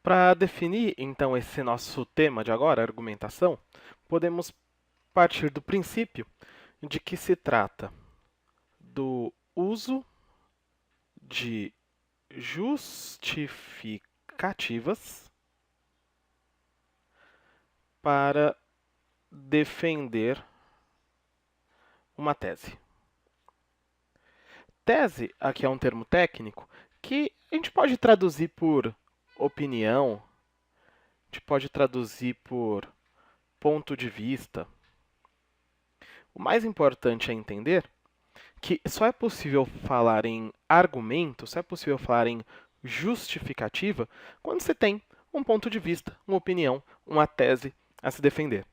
Para definir, então, esse nosso tema de agora, argumentação, podemos partir do princípio de que se trata do uso de justificativas para defender uma tese. Tese, aqui é um termo técnico, que a gente pode traduzir por opinião, a gente pode traduzir por ponto de vista. O mais importante é entender que só é possível falar em argumento, só é possível falar em justificativa quando se tem um ponto de vista, uma opinião, uma tese a se defender.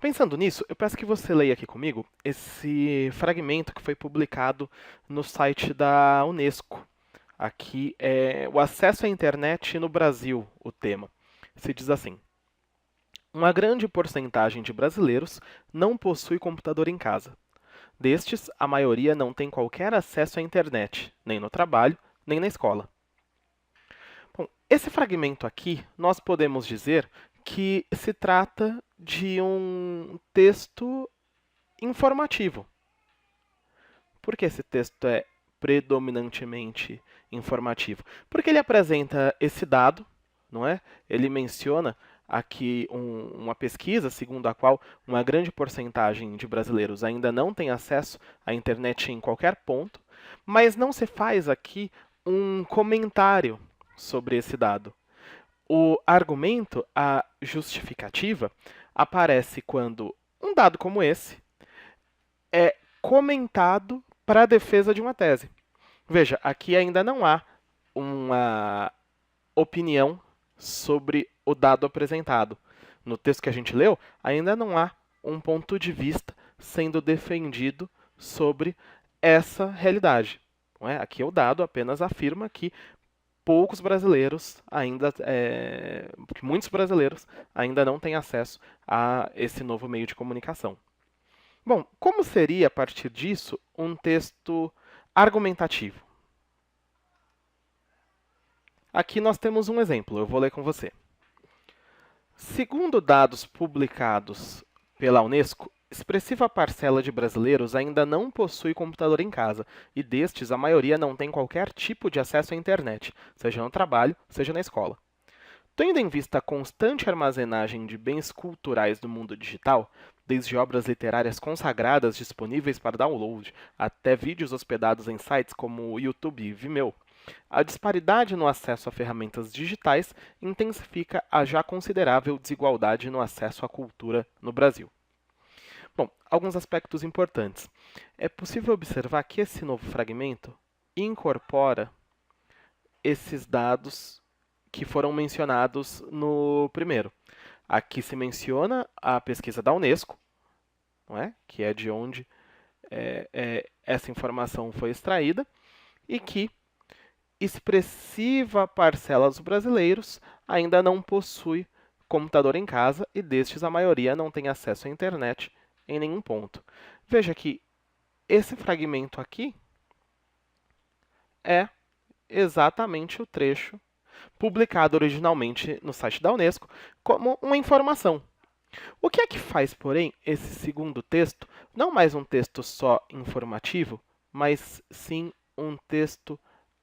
Pensando nisso, eu peço que você leia aqui comigo esse fragmento que foi publicado no site da Unesco. Aqui é o acesso à internet no Brasil, o tema. Se diz assim: uma grande porcentagem de brasileiros não possui computador em casa. Destes, a maioria não tem qualquer acesso à internet, nem no trabalho, nem na escola. Bom, esse fragmento aqui, nós podemos dizer que se trata de um texto informativo. Por que esse texto é predominantemente informativo? Porque ele apresenta esse dado, não é? Ele menciona aqui uma pesquisa segundo a qual uma grande porcentagem de brasileiros ainda não tem acesso à internet em qualquer ponto, mas não se faz aqui um comentário sobre esse dado. O argumento, a justificativa, aparece quando um dado como esse é comentado para a defesa de uma tese. Veja, aqui ainda não há uma opinião sobre o dado apresentado. No texto que a gente leu, ainda não há um ponto de vista sendo defendido sobre essa realidade. Não é? Aqui o dado apenas afirma que poucos brasileiros ainda, que muitos brasileiros ainda não têm acesso a esse novo meio de comunicação. Bom, como seria, a partir disso, um texto argumentativo? Aqui nós temos um exemplo, eu vou ler com você. Segundo dados publicados pela Unesco, expressiva parcela de brasileiros ainda não possui computador em casa, e destes a maioria não tem qualquer tipo de acesso à internet, seja no trabalho, seja na escola. Tendo em vista a constante armazenagem de bens culturais do mundo digital, desde obras literárias consagradas disponíveis para download até vídeos hospedados em sites como o YouTube e Vimeo, a disparidade no acesso a ferramentas digitais intensifica a já considerável desigualdade no acesso à cultura no Brasil. Bom, alguns aspectos importantes. É possível observar que esse novo fragmento incorpora esses dados que foram mencionados no primeiro. Aqui se menciona a pesquisa da Unesco, não é? Que é de onde essa informação foi extraída, e que expressiva parcela dos brasileiros ainda não possui computador em casa e destes a maioria não tem acesso à internet em nenhum ponto. Veja que esse fragmento aqui é exatamente o trecho publicado originalmente no site da Unesco como uma informação. O que é que faz, porém, esse segundo texto não mais um texto só informativo, mas sim um texto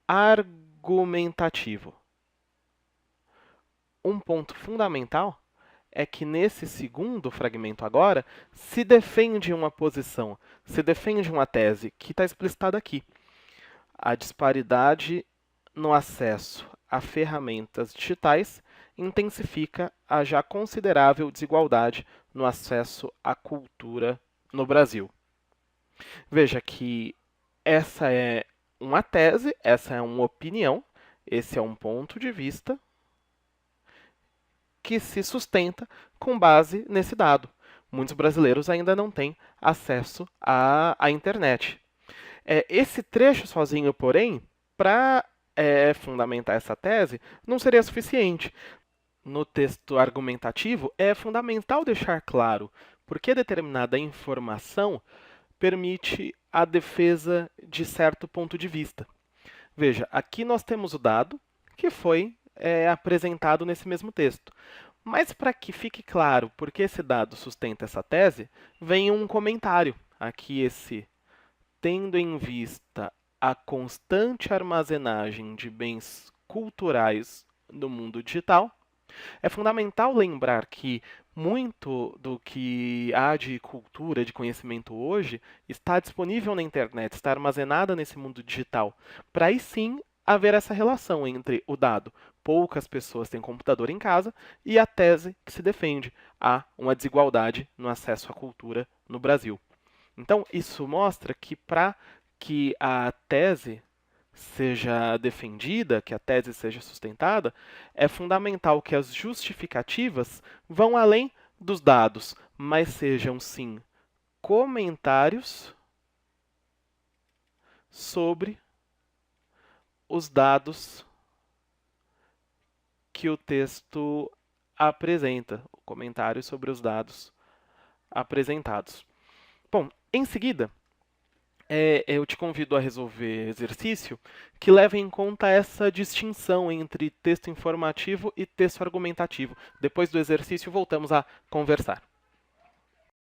argumentativo? Um ponto fundamental é que nesse segundo fragmento agora se defende uma posição, se defende uma tese que está explicitada aqui. A disparidade no acesso a ferramentas digitais intensifica a já considerável desigualdade no acesso à cultura no Brasil. Veja que essa é uma tese, essa é uma opinião, esse é um ponto de vista que se sustenta com base nesse dado. Muitos brasileiros ainda não têm acesso à internet. Esse trecho sozinho, porém, para fundamentar essa tese, não seria suficiente. No texto argumentativo, é fundamental deixar claro por que determinada informação permite a defesa de certo ponto de vista. Veja, aqui nós temos o dado que foi apresentado nesse mesmo texto. Mas para que fique claro por que esse dado sustenta essa tese, vem um comentário. Aqui esse, tendo em vista a constante armazenagem de bens culturais no mundo digital, é fundamental lembrar que muito do que há de cultura, de conhecimento hoje, está disponível na internet, está armazenada nesse mundo digital. Para aí sim haver essa relação entre o dado poucas pessoas têm computador em casa e a tese que se defende, há uma desigualdade no acesso à cultura no Brasil. Então, isso mostra que para que a tese seja defendida, que a tese seja sustentada, é fundamental que as justificativas vão além dos dados, mas sejam sim comentários sobre os dados que o texto apresenta, comentários sobre os dados apresentados. Bom, em seguida, eu te convido a resolver exercício que leva em conta essa distinção entre texto informativo e texto argumentativo. Depois do exercício, voltamos a conversar.